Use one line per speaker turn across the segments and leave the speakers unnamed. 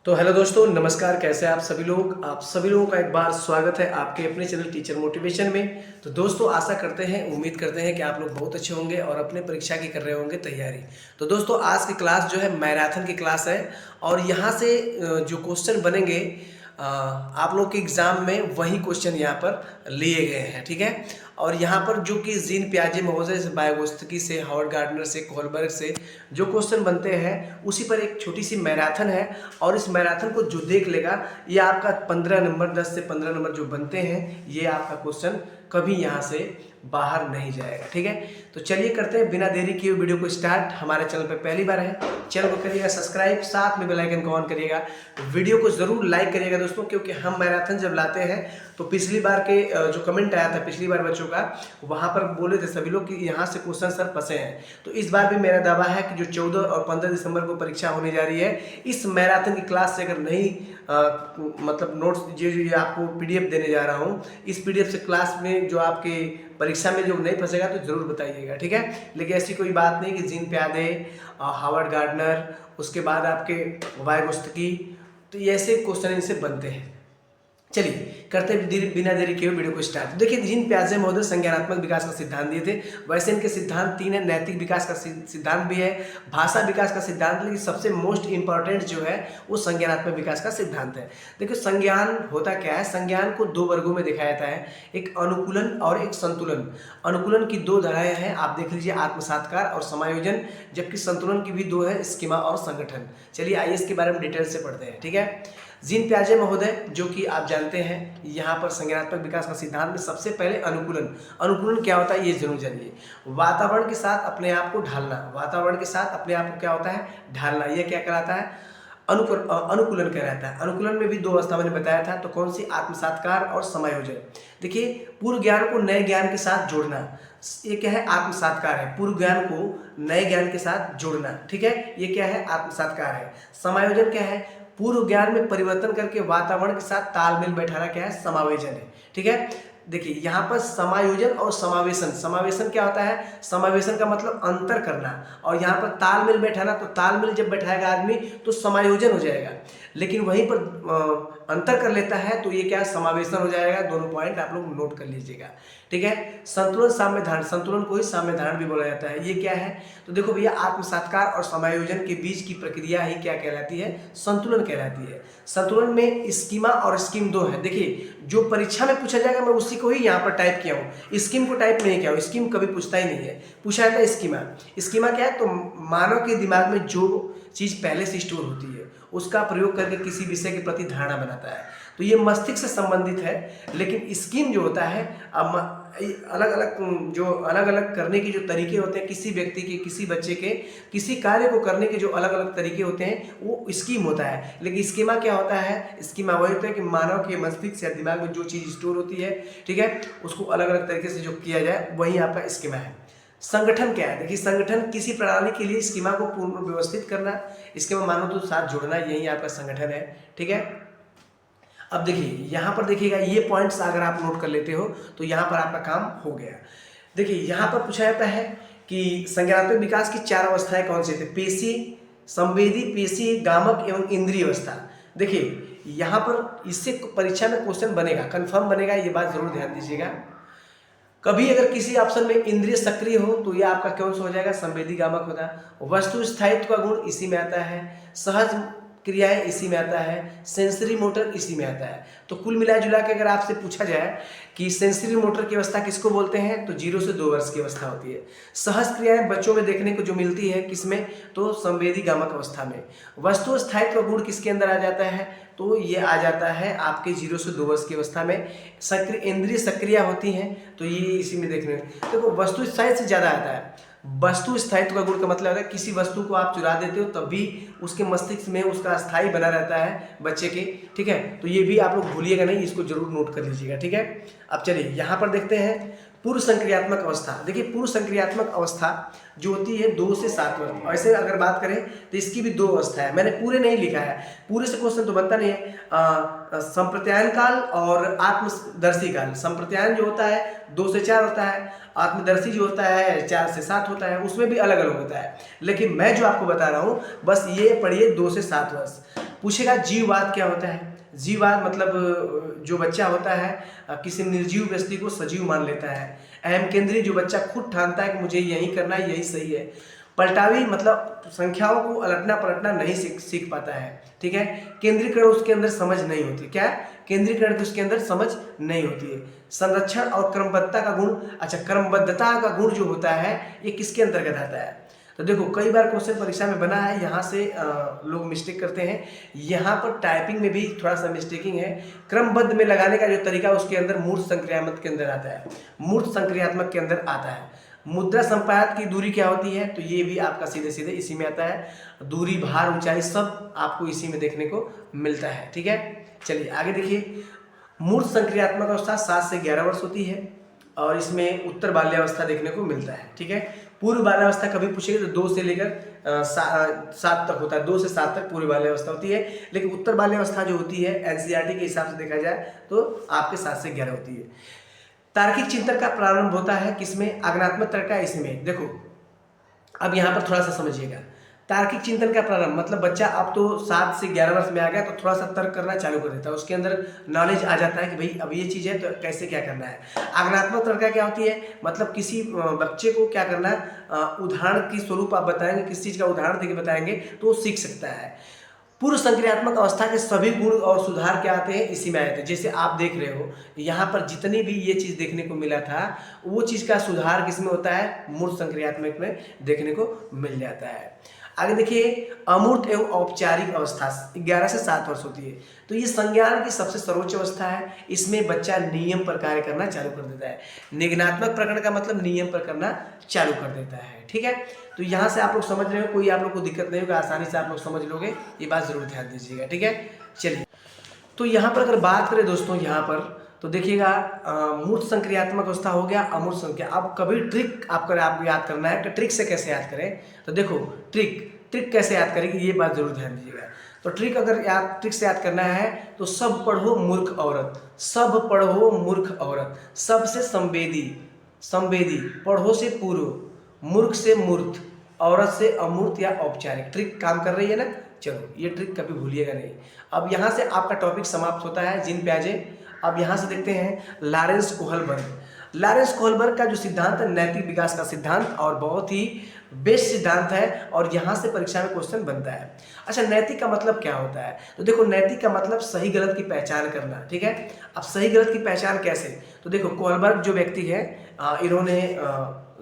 तो हेलो दोस्तों, नमस्कार। कैसे हैं आप सभी लोग? आप सभी लोगों का एक बार स्वागत है आपके अपने चैनल टीचर मोटिवेशन में। तो दोस्तों, आशा करते हैं, उम्मीद करते हैं कि आप लोग बहुत अच्छे होंगे और अपने परीक्षा की कर रहे होंगे तैयारी। तो दोस्तों, आज की क्लास जो है मैराथन की क्लास है और यहाँ से जो क्वेश्चन बनेंगे आप लोग के एग्ज़ाम में वही क्वेश्चन यहाँ पर लिए गए हैं, ठीक है। और यहाँ पर जो कि जीन पियाजे महोदय से, वाइगोत्स्की से, हावर्ड गार्डनर से, कोहलबर्ग से जो क्वेश्चन बनते हैं उसी पर एक छोटी सी मैराथन है। और इस मैराथन को जो देख लेगा, ये आपका 15 नंबर, 10 से 15 नंबर जो बनते हैं, ये आपका क्वेश्चन कभी यहाँ से बाहर नहीं जाएगा, ठीक है। तो चलिए करते हैं बिना देरी किए वीडियो को स्टार्ट। हमारे चैनल पर पहली बार है, चैनल को करिएगा सब्सक्राइब, साथ में बेल आइकन को ऑन करिएगा। वीडियो को जरूर लाइक करिएगा दोस्तों, क्योंकि हम मैराथन जब लाते हैं तो पिछली बार के जो कमेंट आया था पिछली बार बच्चों का, वहाँ पर बोले थे सभी लोग कि यहाँ से क्वेश्चन सर फंसे हैं। तो इस बार भी मेरा दावा है कि जो 14 और 15 दिसंबर को परीक्षा होने जा रही है, इस मैराथन की क्लास से अगर नहीं मतलब नोट्स जो आपको पीडीएफ देने जा रहा हूँ, इस पीडीएफ से क्लास में जो आपके परीक्षा में जो नहीं फंसेगा तो जरूर बताइएगा, ठीक है। लेकिन ऐसी कोई बात नहीं कि जीन प्यादे, हावर्ड गार्डनर, उसके बाद आपके वाइगोत्स्की, तो ये ऐसे क्वेश्चन इनसे बनते हैं। चलिए करते हैं बिना देरी किए वीडियो को स्टार्ट। देखिए, जीन पियाजे महोदय संज्ञानात्मक विकास का सिद्धांत दिए थे। वैसे इनके सिद्धांत 3 है। नैतिक विकास का सिद्धांत भी है, भाषा विकास का सिद्धांत, लेकिन सबसे मोस्ट इंपॉर्टेंट जो है वो संज्ञानात्मक विकास का सिद्धांत है। देखिए, संज्ञान होता क्या है? संज्ञान को 2 वर्गों में दिखाया जाता है, एक अनुकूलन और एक संतुलन। अनुकूलन की 2 धाराएं हैं, आप देख लीजिए, आत्मसात्कार और समायोजन। जबकि संतुलन की भी 2 है, स्कीमा और संगठन। चलिए आइए इसके बारे में डिटेल से पढ़ते हैं, ठीक है। जीन पियाजे महोदय, जो कि आप जानते हैं, यहाँ पर संज्ञानात्मक विकास का सिद्धांत में सबसे पहले अनुकूलन। अनुकूलन क्या होता है ये जरूर जानिए। वातावरण के साथ अपने आप को ढालना, वातावरण के साथ अपने आप को क्या होता है? ढालना। यह क्या कहलाता है? अनुकूलन कहलाता है। अनुकूलन में भी 2 अवस्था मैंने बताया था, तो कौन सी? आत्मसात्कार और समायोजन। देखिए, पूर्व ज्ञान को नए ज्ञान के साथ जोड़ना, ये क्या है? आत्मसात्कार है। पूर्व ज्ञान को नए ज्ञान के साथ जोड़ना, ठीक है, ये क्या है? आत्मसात्कार है। समायोजन क्या है? पूर्व ज्ञान में परिवर्तन करके वातावरण के साथ तालमेल बैठाना क्या है? समावेशन है, ठीक है। देखिए, यहाँ पर समायोजन और समावेशन, समावेशन क्या होता है? समावेशन का मतलब अंतर करना, और यहाँ पर तालमेल बैठाना, तो तालमेल जब बैठाएगा आदमी तो समायोजन हो जाएगा। लेकिन वहीं पर अंतर कर लेता है तो ये क्या? समावेशन हो जाएगा। दोनों पॉइंट आप लोग नोट कर लीजिएगा, ठीक है। संतुलन साम्य धारण, संतुलन को ही साम्य धारण भी बोला जाता है। ये क्या है? तो देखो भैया, आत्मसात्कार और समायोजन के बीच की प्रक्रिया ही क्या कहलाती है? संतुलन कहलाती है। संतुलन में स्कीमा और स्कीम 2 है। देखिए, जो परीक्षा में पूछा जाएगा मैं उसी को ही यहाँ पर टाइप किया हूँ, स्कीम को टाइप नहीं किया हूँ। स्कीम कभी पूछता ही नहीं है, पूछा जाता है स्कीमा। स्कीमा क्या है? तो मानव के दिमाग में जो चीज़ पहले से स्टोर होती है उसका प्रयोग करके किसी विषय के प्रति धारणा बनाता है, तो ये मस्तिष्क से संबंधित है। लेकिन स्कीम जो होता है, अलग अलग करने के जो तरीके होते हैं, किसी व्यक्ति के, किसी बच्चे के, किसी कार्य को करने के जो अलग अलग तरीके होते हैं, वो स्कीम होता है। लेकिन स्कीमा क्या होता है? स्कीमा वही होता है कि मानव के मस्तिष्क या दिमाग में जो चीज़ स्टोर होती है, ठीक है, उसको अलग अलग तरीके से जो किया जाए, वही आपका स्कीमा है। संगठन क्या है? देखिए, संगठन किसी प्रणाली के लिए स्कीमा को पूर्ण व्यवस्थित करना, स्कीमा मानो तो साथ जोड़ना, यही आपका संगठन है, ठीक है। अब देखिए, यहाँ पर देखिएगा, ये पॉइंट्स अगर आप नोट कर लेते हो तो यहाँ पर आपका काम हो गया। देखिए, यहाँ पर पूछा जाता है कि संज्ञानात्मक विकास की 4 अवस्थाएं कौन सी थी? पेशी, संवेदी, पेशी, गामक एवं इंद्रिय अवस्था। देखिए, यहाँ पर इससे परीक्षा में क्वेश्चन बनेगा, कंफर्म बनेगा, ये बात जरूर ध्यान दीजिएगा। कभी अगर किसी ऑप्शन में इंद्रिय सक्रिय हो तो यह आपका कौन सा हो जाएगा? संवेदी गामक होता है। वस्तु स्थायित्व का गुण इसी में आता है। सहज क्रियाएं इसी में आता है। सेंसरी मोटर इसी में आता है। तो कुल मिला जुला के अगर आपसे पूछा जाए कि सेंसरी मोटर की अवस्था किसको बोलते हैं, तो 0 से 2 वर्ष की अवस्था होती है। सहज क्रियाएं बच्चों में देखने को जो मिलती है, किसमें? तो संवेदी गामक अवस्था में। वस्तु स्थायित्व गुण किसके अंदर आ जाता है? तो ये आ जाता है आपके 0 से 2 वर्ष की अवस्था में। इंद्रिय सक्रिय होती हैं, तो ये इसी में देखने। देखो, वस्तु स्थायित्व से ज़्यादा आता है। वस्तु स्थायित्व का गुण का मतलब है किसी वस्तु को आप चुरा देते हो तब भी उसके मस्तिष्क में उसका स्थायी बना रहता है बच्चे के, ठीक है। तो ये भी आप लोग भूलिएगा नहीं, इसको जरूर नोट कर लीजिएगा, ठीक है। अब चलिए यहाँ पर देखते हैं पूर्व संक्रियात्मक अवस्था। देखिए, पूर्व संक्रियात्मक अवस्था जो होती है 2 से 7 वर्ष। ऐसे अगर बात करें तो इसकी भी 2 अवस्था है। मैंने पूरे नहीं लिखा है, पूरे से क्वेश्चन तो बनता नहीं है। संप्रत्यायन काल और आत्मदर्शी काल। संप्रत्यायन जो होता है 2 से 4 होता है, आत्मदर्शी जो होता है 4 से 7 होता है, उसमें भी अलग अलग होता है। लेकिन मैं जो आपको बता रहा हूँ बस ये पढ़िए 2 से 7 वर्ष। पूछेगा जीववाद क्या होता है। जीववाद मतलब जो बच्चा होता है किसी निर्जीव वस्तु को सजीव मान लेता है। अहम केंद्री, जो बच्चा खुद ठानता है कि मुझे यही करना है, यही सही है। पलटावी मतलब संख्याओं को अलटना पलटना नहीं सीख पाता है, ठीक है। केंद्रीकरण उसके अंदर समझ नहीं होती। क्या? केंद्रीकरण की उसके अंदर समझ नहीं होती है। संरक्षण और क्रमबद्धता का गुण, अच्छा क्रमबद्धता का गुण जो होता है ये किसके अंतर्गत आता है? तो देखो कई बार क्वेश्चन परीक्षा में बना है, यहाँ से लोग मिस्टेक करते हैं। यहाँ पर टाइपिंग में भी थोड़ा सा मिस्टेकिंग है। क्रमबद्ध में लगाने का जो तरीका उसके अंदर मूर्त संक्रियात्मक के अंदर आता है, मूर्त संक्रियात्मक के अंदर आता है। मुद्रा संपात की दूरी क्या होती है? तो ये भी आपका सीधे सीधे इसी में आता है। दूरी, भार, ऊंचाई सब आपको इसी में देखने को मिलता है, ठीक है। चलिए आगे देखिए। मूर्त संक्रियात्मक अवस्था 7 से 11 वर्ष होती है और इसमें उत्तर बाल्यावस्था देखने को मिलता है, ठीक है। पूर्व बाल्यावस्था कभी पूछेगा तो 2 से लेकर 7 तक होता है, 2 से 7 तक पूर्व बाल्यावस्था होती है। लेकिन उत्तर बाल्यावस्था जो होती है एनसीईआरटी के हिसाब से देखा जाए तो आपके 7 से 11 होती है। तार्किक चिंतन का प्रारंभ होता है किसमें? आज्ञानात्मक तर्क का इसमें। देखो अब यहाँ पर थोड़ा सा समझिएगा। तार्किक चिंतन का प्रारंभ मतलब बच्चा अब तो 7 से 11 वर्ष में आ गया तो थोड़ा सा तर्क करना चालू कर देता है, उसके अंदर नॉलेज आ जाता है कि भाई अब ये चीज़ है तो कैसे क्या करना है। आज्ञानात्मक तर्क क्या होती है? मतलब किसी बच्चे को क्या करना है, उदाहरण की स्वरूप आप बताएंगे, किस चीज़ का उदाहरण देके बताएंगे तो वो सीख सकता है। पूर्व संक्रियात्मक अवस्था के सभी गुण और सुधार क्या आते हैं? इसी में आए थे। जैसे आप देख रहे हो यहाँ पर जितनी भी ये चीज़ देखने को मिला था वो चीज़ का सुधार किसमें होता है? मूर्त संक्रियात्मक में देखने को मिल जाता है। आगे देखिए, अमूर्त एवं औपचारिक अवस्था 11 से 7 वर्ष होती है। तो ये संज्ञान की सबसे सर्वोच्च अवस्था है। इसमें बच्चा नियम पर कार्य करना चालू कर देता है। निगनात्मक प्रकरण का मतलब नियम पर करना चालू कर देता है, ठीक है। तो यहाँ से आप लोग समझ रहे हो, कोई आप लोग को दिक्कत नहीं होगा, आसानी से आप लोग समझ लोगे, ये बात जरूर ध्यान दीजिएगा, ठीक है। चलिए तो यहाँ पर अगर बात करें दोस्तों यहाँ पर तो देखिएगा मूर्त संक्रियात्मक अवस्था हो गया, अमूर्त संक्रिया। अब कभी ट्रिक आपको याद करना है कि ट्रिक से कैसे याद करें। तो देखो ट्रिक कैसे याद करेंगे ये बात जरूर ध्यान दीजिएगा। तो ट्रिक अगर ट्रिक से याद करना है तो सब पढ़ो मूर्ख औरत, सब पढ़ो मूर्ख औरत, सब से संवेदी, पढ़ो से पूर्व, मूर्ख से मूर्त, औरत से अमूर्त या औपचारिक। ट्रिक काम कर रही है ना? चलो ये ट्रिक कभी भूलिएगा नहीं। अब यहाँ से आपका टॉपिक समाप्त होता है जिन प्याजे। अब यहाँ से देखते हैं लॉरेंस कोहलबर्ग। लॉरेंस कोहलबर्ग का जो सिद्धांत है नैतिक विकास का सिद्धांत, और बहुत ही बेस्ट सिद्धांत है और यहाँ से परीक्षा में क्वेश्चन बनता है। अच्छा नैतिक का मतलब क्या होता है? तो देखो नैतिक का मतलब सही गलत की पहचान करना, ठीक है। अब सही गलत की पहचान कैसे? तो देखो कोहलबर्ग जो व्यक्ति है इन्होंने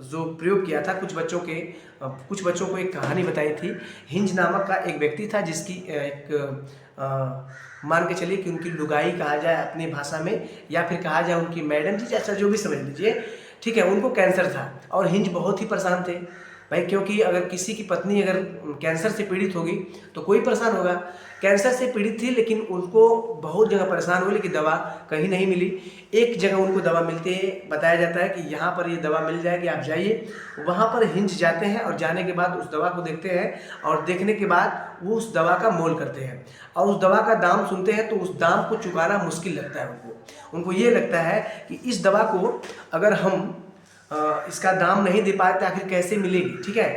जो प्रयोग किया था कुछ बच्चों को एक कहानी बताई थी। हिंज नामक का एक व्यक्ति था जिसकी मान के चलिए कि उनकी लुगाई कहा जाए अपनी भाषा में, या फिर कहा जाए उनकी मैडम जी, अच्छा जो भी समझ लीजिए, ठीक है। उनको कैंसर था और हिंज बहुत ही परेशान थे भाई, क्योंकि अगर किसी की पत्नी अगर कैंसर से पीड़ित होगी तो कोई परेशान होगा। कैंसर से पीड़ित थी लेकिन उनको बहुत जगह परेशान हुई लेकिन दवा कहीं नहीं मिली। एक जगह उनको दवा मिलती है, बताया जाता है कि यहाँ पर ये दवा मिल जाएगी, आप जाइए। वहाँ पर हिंज जाते हैं और जाने के बाद उस दवा को देखते हैं और देखने के बाद वो उस दवा का मोल करते हैं और उस दवा का दाम सुनते हैं तो उस दाम को चुकाना मुश्किल लगता है उनको ये लगता है कि इस दवा को अगर हम इसका दाम नहीं दे पाए तो आखिर कैसे मिलेगी, ठीक है।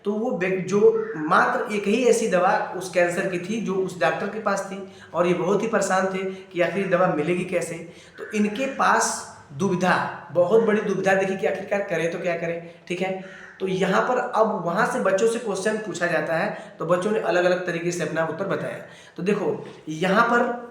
तो वो जो मात्र एक ही ऐसी दवा उस कैंसर की थी जो उस डॉक्टर के पास थी और ये बहुत ही परेशान थे कि आखिर दवा मिलेगी कैसे। तो इनके पास दुविधा, बहुत बड़ी दुविधा देखी कि आखिरकार करें तो क्या करें, ठीक है। तो यहाँ पर अब वहाँ से बच्चों से क्वेश्चन पूछा जाता है तो बच्चों ने अलग अलग तरीके से अपना उत्तर बताया। तो देखो यहाँ पर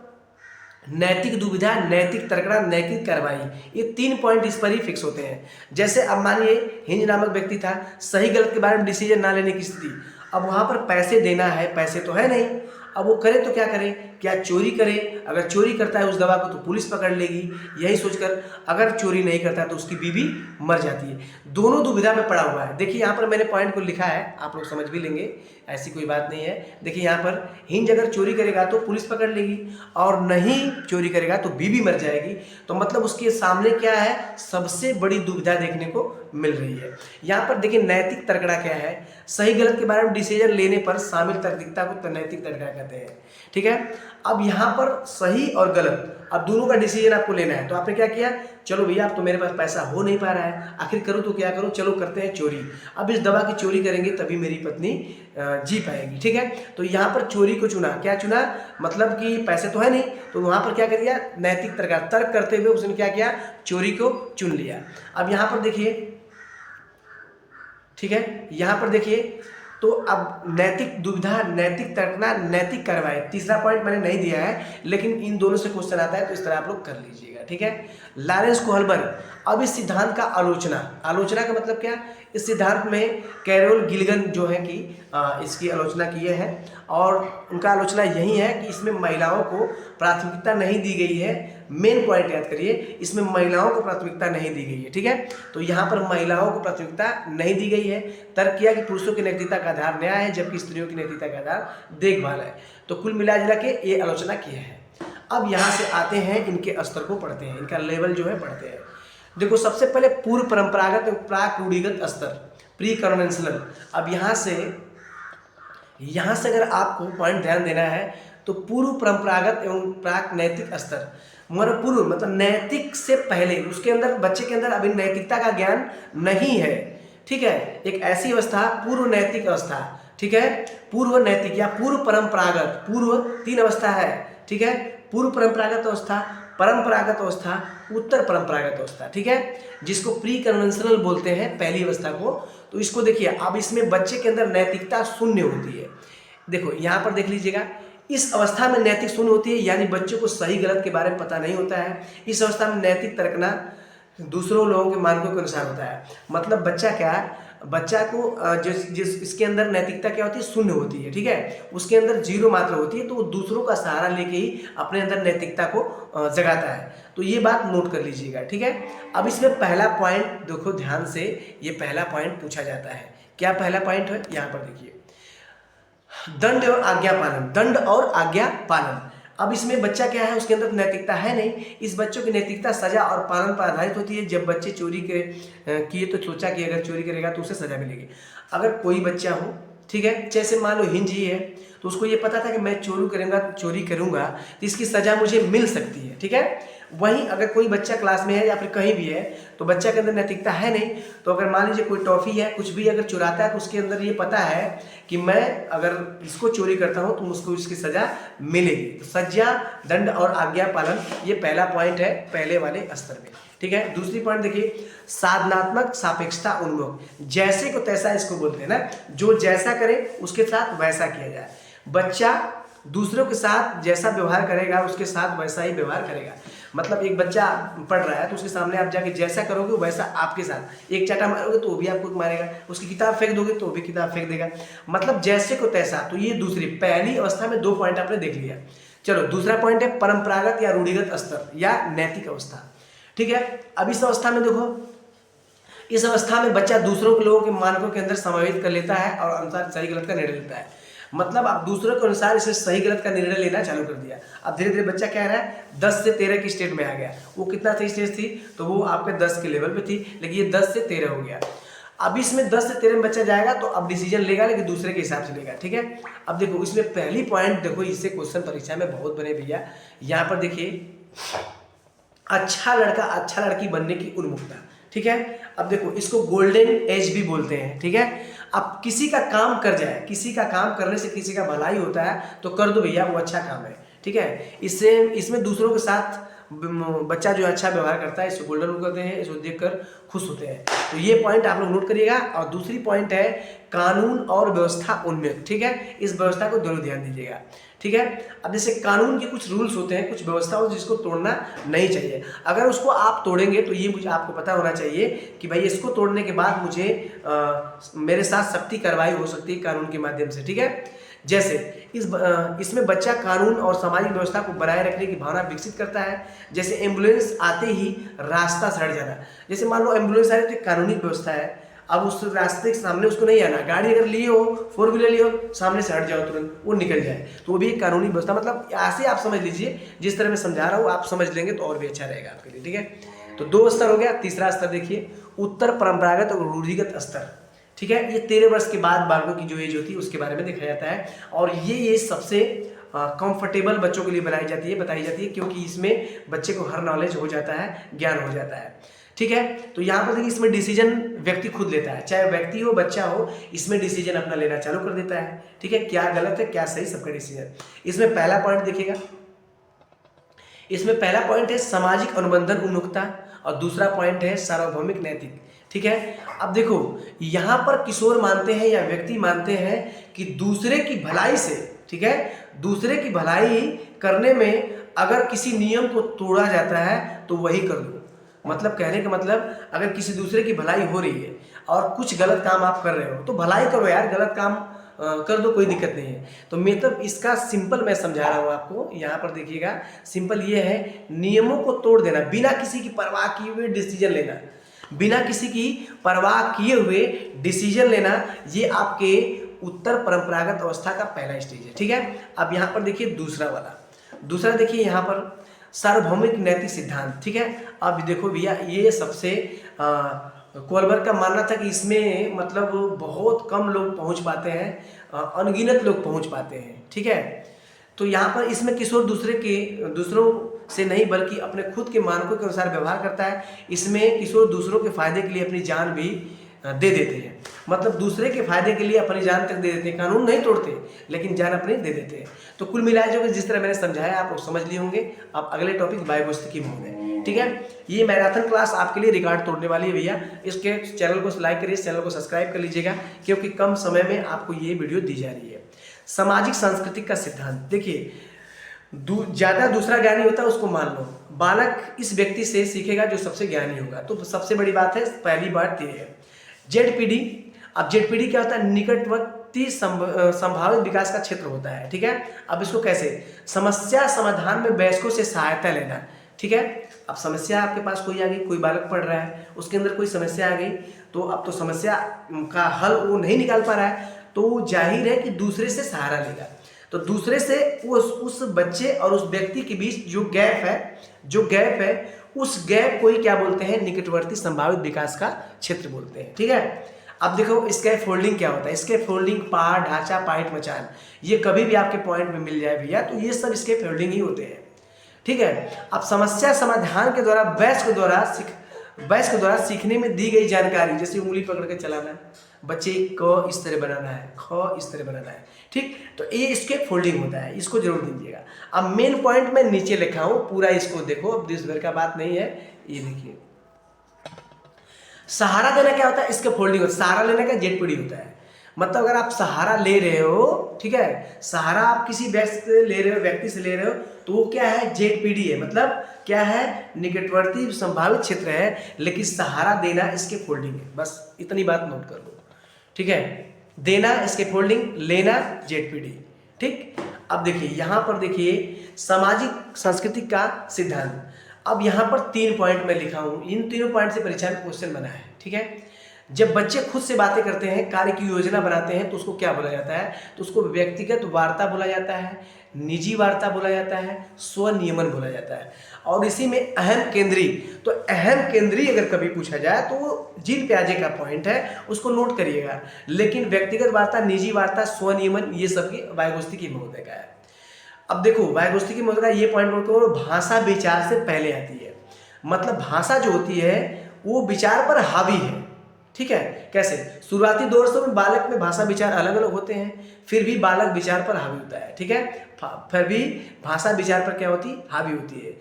नैतिक दुविधा, नैतिक तर्कड़ा, नैतिक कार्रवाई, ये 3 पॉइंट इस पर ही फिक्स होते हैं। जैसे अब मानिए हिंज नामक व्यक्ति था, सही गलत के बारे में डिसीजन ना लेने की स्थिति। अब वहाँ पर पैसे देना है, पैसे तो है नहीं, अब वो करे तो क्या करे, क्या चोरी करे? अगर चोरी करता है उस दवा को तो पुलिस पकड़ लेगी, यही सोचकर अगर चोरी नहीं करता है तो उसकी बीवी मर जाती है। दोनों दुविधा में पड़ा हुआ है। देखिए यहाँ पर मैंने पॉइंट को लिखा है, आप लोग समझ भी लेंगे, ऐसी कोई बात नहीं है। देखिए यहाँ पर हिंज अगर चोरी करेगा तो पुलिस पकड़ लेगी और नहीं चोरी करेगा तो बीवी मर जाएगी। तो मतलब उसके सामने क्या है, सबसे बड़ी दुविधा देखने को मिल रही है। यहाँ पर देखिए नैतिक तर्कड़ा क्या है, सही गलत के बारे में डिसीजन लेने पर शामिल तार्किकता को नैतिक तर्कड़ा कहते हैं। कहते हैं। ठीक है, अब यहाँ पर सही और गलत, अब दोनों का डिसीजन आपको लेना है। तो आपने क्या किया, चलो भैया अब तो मेरे पास पैसा हो नहीं पा रहा है, आखिर करूँ तो क्या करूँ, चलो करते हैं चोरी। अब इस दवा की चोरी करेंगे तभी मेरी पत्नी जी पाएगी। ठीक है, तो यहाँ पर चोरी को चुना, क्या चुना, मतलब कि पैसे तो है नहीं, तो वहाँ पर क्या कर दिया, नैतिक तर्क करते हुए उसने क्या किया, चोरी को चुन लिया। अब यहाँ पर देखिए, ठीक है, यहाँ पर देखिए, तो अब नैतिक दुविधा, नैतिक तर्कना, नैतिक कार्रवाई, तीसरा पॉइंट मैंने नहीं दिया है, लेकिन इन दोनों से क्वेश्चन आता है तो इस तरह आप लोग कर लीजिएगा। ठीक है, लॉरेंस कोहलबर्ग, अब इस सिद्धांत का आलोचना का मतलब क्या, इस सिद्धांत में कैरोल गिलगन जो है कि इसकी आलोचना किए हैं, और उनका आलोचना यही है कि इसमें महिलाओं को प्राथमिकता नहीं दी गई है। मेन पॉइंट याद करिए, इसमें महिलाओं को प्राथमिकता नहीं दी गई है। ठीक है, तो यहाँ पर महिलाओं को प्राथमिकता नहीं दी गई है। तर्क किया कि पुरुषों की नैतिकता का आधार न्याय है, जबकि स्त्रियों की नैतिकता का आधार देखभाल है। तो कुल मिला जुला के ये आलोचना किए हैं। अब यहाँ से आते हैं, इनके स्तर को पढ़ते हैं, इनका लेवल जो है पढ़ते हैं। देखो, सबसे पहले पूर्व परंपरागत प्राक रूढ़िगत स्तर, प्री कन्वेंशनल। अब यहाँ से अगर आपको पॉइंट ध्यान देना है तो पूर्व परंपरागत एवं प्राक नैतिक स्तर, मतलब पूर्व मतलब नैतिक से पहले, उसके अंदर बच्चे के अंदर अभी नैतिकता का ज्ञान नहीं है। ठीक है, एक ऐसी अवस्था पूर्व नैतिक अवस्था। ठीक है, पूर्व नैतिक या पूर्व परंपरागत, पूर्व 3 अवस्था है। ठीक है, पूर्व परंपरागत अवस्था, परंपरागत अवस्था, उत्तर परंपरागत अवस्था। ठीक है, जिसको प्री कन्वेंशनल बोलते हैं पहली अवस्था को। तो इसको देखिए, अब इसमें बच्चे के अंदर नैतिकता शून्य होती है। देखो यहाँ पर देख लीजिएगा, इस अवस्था में नैतिक शून्य होती है, यानी बच्चों को सही गलत के बारे में पता नहीं होता है। इस अवस्था में नैतिक तर्कना दूसरों लोगों के मानकों के अनुसार होता है। मतलब बच्चा क्या, बच्चा को जिस इसके अंदर नैतिकता क्या होती है, शून्य होती है। ठीक है, उसके अंदर जीरो मात्रा होती है, तो वो दूसरों का सहारा लेके ही अपने अंदर नैतिकता को जगाता है। तो ये बात नोट कर लीजिएगा। ठीक है, अब इसमें पहला पॉइंट देखो ध्यान से, ये पहला पॉइंट पूछा जाता है। क्या पहला पॉइंट है, यहाँ पर देखिए, दंड और आज्ञा पालन, दंड और आज्ञा पालन। अब इसमें बच्चा क्या है, उसके अंदर नैतिकता है नहीं। इस बच्चों की नैतिकता सजा और पालन पर आधारित होती है। जब बच्चे चोरी किए तो सोचा कि अगर चोरी करेगा तो उसे सजा मिलेगी। अगर कोई बच्चा हो, ठीक है, जैसे मान लो हिंज ही है, तो उसको ये पता था कि मैं चोरी करूंगा तो इसकी सजा मुझे मिल सकती है। ठीक है, वहीं अगर कोई बच्चा क्लास में है या फिर कहीं भी है, तो बच्चा के अंदर नैतिकता है नहीं, तो अगर मान लीजिए कोई टॉफी है, कुछ भी अगर चुराता है, तो उसके अंदर ये पता है कि मैं अगर इसको चोरी करता हूं तो मुझको इसकी सजा मिलेगी। तो सजा, दंड और आज्ञा पालन, ये पहला पॉइंट है पहले वाले स्तर में। ठीक है, दूसरी पॉइंट देखिए, साधनात्मक सापेक्षता उन्मुख, जैसे को तैसा इसको बोलते हैं ना, जो जैसा करे उसके साथ वैसा किया जाए। बच्चा दूसरों के साथ जैसा व्यवहार करेगा उसके साथ वैसा ही व्यवहार करेगा। मतलब एक बच्चा पढ़ रहा है तो उसके सामने आप जाके जैसा करोगे वैसा आपके साथ, एक चाटा मारोगे तो वो भी आपको मारेगा, उसकी किताब फेंक दोगे तो वो भी किताब फेंक देगा। मतलब जैसे को तैसा। तो ये दूसरी, पहली अवस्था में 2 पॉइंट आपने देख लिया। चलो दूसरा पॉइंट है परंपरागत या रूढ़िगत स्तर या नैतिक अवस्था। ठीक है, अब इस अवस्था में देखो, इस अवस्था में बच्चा दूसरों के लोगों के मानकों के अंदर समावेश कर लेता है और अनुसार सही गलत का निर्णय लेता है। मतलब आप दूसरों के अनुसार इसे सही गलत का निर्णय लेना चालू कर दिया। अब धीरे धीरे बच्चा क्या रहा है, 10 से 13 की स्टेज में आ गया। वो कितना सही स्टेज थी, तो वो आपके 10 के लेवल पे थी, लेकिन ये 10 से 13 हो गया। अब इसमें 10 से 13 में बच्चा जाएगा तो अब डिसीजन लेगा, लेकिन दूसरे के हिसाब से लेगा। ठीक है, अब देखो इसमें पहली पॉइंट देखो, इससे क्वेश्चन परीक्षा में बहुत बने भैया। यहाँ पर देखिए, अच्छा लड़का अच्छा लड़की बनने की उन्मुखता। ठीक है, अब देखो इसको गोल्डन एज भी बोलते हैं। ठीक है, अब किसी का काम कर जाए, किसी का काम करने से किसी का भलाई होता है तो कर दो भैया, वो अच्छा काम है। ठीक है, इसमें दूसरों के साथ बच्चा जो अच्छा व्यवहार करता है इसको गोल्डन कहते हैं, इसको देखकर खुश होते हैं। तो ये पॉइंट आप लोग नोट करिएगा। और दूसरी पॉइंट है कानून और व्यवस्था उन्मुख। ठीक है, इस व्यवस्था को जरूर ध्यान दीजिएगा। ठीक है, अब जैसे कानून के कुछ रूल्स होते हैं, कुछ व्यवस्था होती है जिसको तोड़ना नहीं चाहिए। अगर उसको आप तोड़ेंगे तो ये मुझे आपको पता होना चाहिए कि भाई इसको तोड़ने के बाद मुझे मेरे साथ सख्ती कार्रवाई हो सकती है कानून के माध्यम से। ठीक है, जैसे इसमें बच्चा कानून और सामाजिक व्यवस्था को बनाए रखने की भावना विकसित करता है। जैसे एम्बुलेंस आते ही रास्ता से हट जाना, जैसे मान लो एम्बुलेंस आ रही तो कानूनी व्यवस्था है, अब उस रास्ते के सामने उसको नहीं आना, गाड़ी अगर लिए हो, 4 व्हीलर लिए हो, सामने से हट जाओ तुरंत, वो निकल जाए, तो वो भी एक कानूनी व्यवस्था। मतलब ऐसे आप समझ लीजिए, जिस तरह मैं समझा रहा हूँ आप समझ लेंगे तो और भी अच्छा रहेगा आपके लिए। ठीक है, तो 2 स्तर हो गया। तीसरा स्तर देखिए, उत्तर परंपरागत और रूढ़िगत स्तर। ठीक है, ये 13 वर्ष के बाद बालकों की जो एज होती है उसके बारे में देखा जाता है, और ये सबसे कंफर्टेबल बच्चों के लिए बताई जाती है, क्योंकि इसमें बच्चे को हर नॉलेज हो जाता है, ज्ञान हो जाता है। ठीक है, तो यहाँ पर देखिए इसमें डिसीजन व्यक्ति खुद लेता है, चाहे व्यक्ति हो बच्चा हो, इसमें डिसीजन अपना लेना चालू कर देता है। ठीक है, क्या गलत है क्या सही, सबका डिसीजन। इसमें पहला पॉइंट देखिएगा, इसमें पहला पॉइंट है सामाजिक अनुबंधन उन्मुखता और दूसरा पॉइंट है सार्वभौमिक नैतिक। ठीक है, अब देखो यहाँ पर किशोर मानते हैं या व्यक्ति मानते हैं कि दूसरे की भलाई से, ठीक है, दूसरे की भलाई करने में अगर किसी नियम को तोड़ा जाता है तो वही कर दो। मतलब कहने का मतलब, अगर किसी दूसरे की भलाई हो रही है और कुछ गलत काम आप कर रहे हो तो भलाई करो यार, गलत काम कर दो, कोई दिक्कत नहीं है। तो मतलब इसका सिंपल मैं समझा रहा हूँ आपको, यहाँ पर देखिएगा सिंपल ये है, नियमों को तोड़ देना, बिना किसी की परवाह किए हुए डिसीजन लेना, बिना किसी की परवाह किए हुए डिसीजन लेना, ये आपके उत्तर परंपरागत अवस्था का पहला स्टेज है। ठीक है, अब यहाँ पर देखिए दूसरा देखिए यहाँ पर सार्वभौमिक नैतिक सिद्धांत। ठीक है, अब देखो भैया ये सबसे कोलबर्ग का मानना था कि इसमें मतलब बहुत कम लोग पहुंच पाते हैं, अनगिनत लोग पहुंच पाते हैं। ठीक है, तो यहाँ पर इसमें किशोर दूसरों से नहीं बल्कि अपने खुद के मानकों के अनुसार व्यवहार करता है। इसमें किशोर दूसरों के फायदे के लिए अपनी जान भी दे देते हैं, मतलब दूसरे के फायदे के लिए अपनी जान तक दे देते हैं, कानून नहीं तोड़ते लेकिन जान अपनी दे देते हैं। तो कुल मिलाए जो जिस तरह मैंने समझाया आप लोग समझ लिए होंगे। अब अगले टॉपिक वायुगतिकी में होंगे। ठीक है, ये मैराथन क्लास आपके लिए रिकॉर्ड तोड़ने वाली है भैया। इसके चैनल को लाइक करिए, चैनल को सब्सक्राइब कर लीजिएगा, क्योंकि कम समय में आपको ये वीडियो दी जा रही है। सामाजिक सांस्कृतिक का सिद्धांत देखिए, ज्यादा दूसरा ज्ञानी होता है उसको मान लो, बालक इस व्यक्ति से सीखेगा जो सबसे ज्ञानी होगा। तो सबसे बड़ी बात है, पहली बात ये है जेडपीडी। अब जेडपीडी क्या होता है, निकटवर्ती संभावित विकास का क्षेत्र होता है। ठीक है, अब इसको कैसे, समस्या समाधान में वयस्कों से सहायता लेना। ठीक है, अब समस्या आपके पास कोई आ गई, कोई बालक पढ़ रहा है, उसके अंदर कोई समस्या आ गई, तो अब तो समस्या का हल वो नहीं निकाल पा रहा है, तो जाहिर है कि दूसरे से सहारा लेगा। तो दूसरे से उस बच्चे और उस व्यक्ति के बीच जो गैप है उस गैप को ही क्या बोलते हैं, निकटवर्ती संभावित विकास का क्षेत्र बोलते हैं। ठीक है, अब देखो स्कैप फोल्डिंग क्या होता है, स्कैप फोल्डिंग पहाड़, ढांचा, पाइट, मचान, ये कभी भी आपके पॉइंट में मिल जाए भैया, तो ये सब स्कैप फोल्डिंग ही होते हैं। ठीक है, अब समस्या समाधान के द्वारा वयस्क के द्वारा सीखने में दी गई जानकारी, जैसे उंगली पकड़ के चलाना, बच्चे क इस तरह बनाना है, ख इस तरह बनाना है। ठीक, तो ये इसके फोल्डिंग होता है, इसको जरूर दीजिएगा। अब मेन पॉइंट मैं नीचे लिखा हूं, पूरा इसको देखो, अब देश भर का बात नहीं है। ये देखिए सहारा देना क्या होता है, इसके फोल्डिंग होता है। सहारा लेने का जेडपीडी होता है, मतलब अगर आप सहारा ले रहे हो, ठीक है, सहारा आप किसी व्यक्ति से ले रहे हो, तो वो क्या है, जेडपीडी है, मतलब क्या है, निकटवर्ती संभावित क्षेत्र है, लेकिन सहारा देना इसके फोल्डिंग है। बस इतनी बात नोट कर लो। ठीक है, देना इसके फोल्डिंग, लेना जेडपीडी। ठीक, अब देखिए यहाँ पर देखिए सामाजिक सांस्कृतिक का सिद्धांत। अब यहाँ पर 3 पॉइंट मैं लिखा हूँ, इन तीनों पॉइंट से परीक्षा में क्वेश्चन बना है। ठीक है, जब बच्चे खुद से बातें करते हैं, कार्य की योजना बनाते हैं, तो उसको क्या बोला जाता है, तो उसको व्यक्तिगत वार्ता बोला जाता है, निजी वार्ता बोला जाता है, स्वनियमन बोला जाता है। और इसी में अहम केंद्रीय, तो अहम केंद्रीय अगर कभी पूछा जाए तो वो जील प्याजे का पॉइंट है, उसको नोट करिएगा। लेकिन व्यक्तिगत वार्ता, निजी वार्ता, स्वनियमन, ये सबकी वायुगतिकी महोदय का है। अब देखो वायुगतिकी महोदय का ये पॉइंट नोट करो, भाषा विचार से पहले आती है, मतलब भाषा जो होती है वो विचार पर हावी है। ठीक है, कैसे, शुरुआती दौर से बालक में भाषा विचार अलग अलग होते हैं, फिर भी बालक विचार पर हावी होता है। ठीक है, फिर भी भाषा विचार पर क्या होती है, हावी होती है।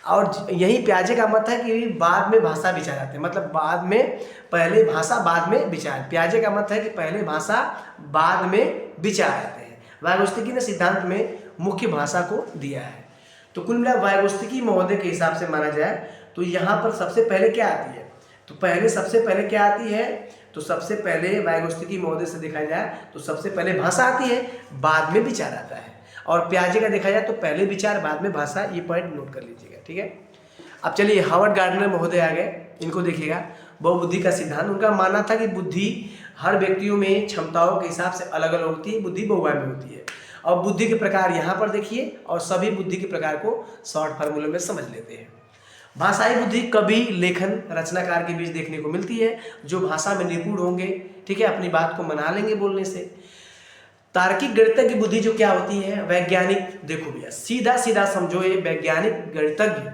और यही प्याजे का मत है कि बाद में भाषा विचार आते हैं, मतलब बाद में, पहले भाषा बाद में विचार। प्याजे का मत है कि पहले भाषा बाद में विचार आते हैं। वायुगतिकी ने सिद्धांत में मुख्य भाषा को दिया है। तो कुल मिला वायुगतिकी महोदय के हिसाब से माना जाए तो यहाँ पर सबसे पहले क्या आती है, तो सबसे पहले क्या आती है, तो सबसे पहले वायुगतिकी महोदय से देखा जाए तो सबसे पहले भाषा आती है, बाद में विचार आता है। और प्याजे का देखा जाए तो पहले विचार बाद में भाषा, ये पॉइंट नोट कर लीजिएगा। ठीक है, अब चलिए हावर्ड गार्डनर महोदय आ गए, इनको देखिएगा। बहुबुद्धि का सिद्धांत, उनका मानना था कि बुद्धि हर व्यक्तियों में क्षमताओं के हिसाब से अलग अलग होती है, बुद्धि बहुआय में होती है। और बुद्धि के प्रकार यहाँ पर देखिए, और सभी बुद्धि के प्रकार को शॉर्ट फार्मूले में समझ लेते हैं। भाषाई बुद्धि कवि, लेखन, रचनाकार के बीच देखने को मिलती है, जो भाषा में निपुण होंगे, ठीक है, अपनी बात को मना लेंगे बोलने से। तार्किक गणितज्ञ बुद्धि जो क्या होती है, वैज्ञानिक, देखो भैया सीधा सीधा समझो, ये वैज्ञानिक गणितज्ञ,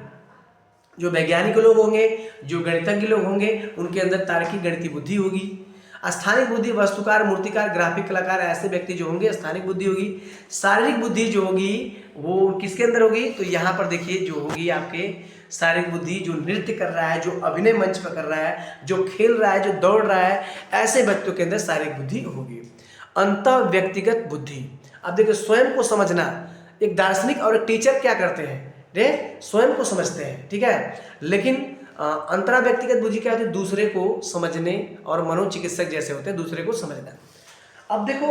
जो वैज्ञानिक लोग होंगे, जो गणितज्ञ लोग होंगे, उनके अंदर तार्किक गणितीय बुद्धि होगी। स्थानिक बुद्धि वास्तुकार, मूर्तिकार, ग्राफिक कलाकार, ऐसे व्यक्ति जो होंगे स्थानिक बुद्धि होगी। शारीरिक बुद्धि जो होगी वो किसके अंदर होगी, तो यहाँ पर देखिए जो होगी आपके शारीरिक बुद्धि, जो नृत्य कर रहा है, जो अभिनय मंच पर कर रहा है, जो खेल रहा है, जो दौड़ रहा है, ऐसे व्यक्तियों के अंदर शारीरिक बुद्धि होगी। अंत व्यक्तिगत बुद्धि, अब देखिए स्वयं को समझना, एक दार्शनिक और एक टीचर क्या करते हैं, वे स्वयं को समझते हैं, ठीक है, लेकिन अंतरा व्यक्तिगत बुद्धि क्या होती है, दूसरे को समझने, और मनोचिकित्सक जैसे होते हैं दूसरे को समझना। अब देखो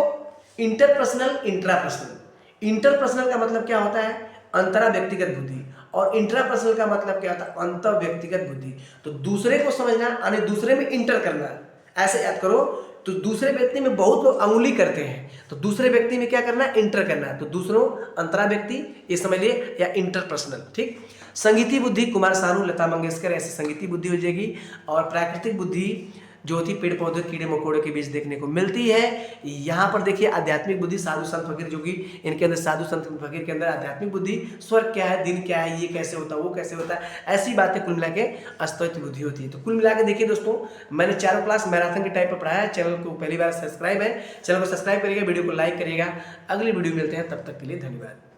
इंटरपर्सनल, इंट्रापर्सनल। इंटरपर्सनल का मतलब क्या होता है, अंतरा व्यक्तिगत बुद्धि, और इंट्रापर्सनल का मतलब क्या होता है, अंतर व्यक्तिगत बुद्धि। तो दूसरे को समझना यानी दूसरे में इंटर करना, ऐसे याद करो। तो दूसरे व्यक्ति में बहुत लोग अंगुली करते हैं, तो दूसरे व्यक्ति में क्या करना है, इंटर करना है। तो दूसरों, अंतरा व्यक्ति, ये समझ लिए, या इंटरपर्सनल, ठीक। संगीतीय बुद्धि, कुमार सानू, लता मंगेशकर, ऐसी संगीतीय बुद्धि हो जाएगी। और प्राकृतिक बुद्धि जो होती पेड़ पौधे, कीड़े मकोड़े के बीच देखने को मिलती है। यहाँ पर देखिए आध्यात्मिक बुद्धि, साधु संत फकीर, जो कि इनके अंदर साधु संत फकीर के अंदर आध्यात्मिक बुद्धि, स्वर्ग क्या है, दिन क्या है, ये कैसे होता है, वो कैसे होता है, ऐसी बातें कुल मिला के अस्तित्व बुद्धि होती है। तो कुल मिला के देखिए दोस्तों, मैंने चारों क्लास मैराथन के टाइप पर पढ़ाया है। चैनल को पहली बार सब्सक्राइब है, चैनल को सब्सक्राइब करिएगा, वीडियो को लाइक करिएगा। अगली वीडियो मिलते हैं, तब तक के लिए धन्यवाद।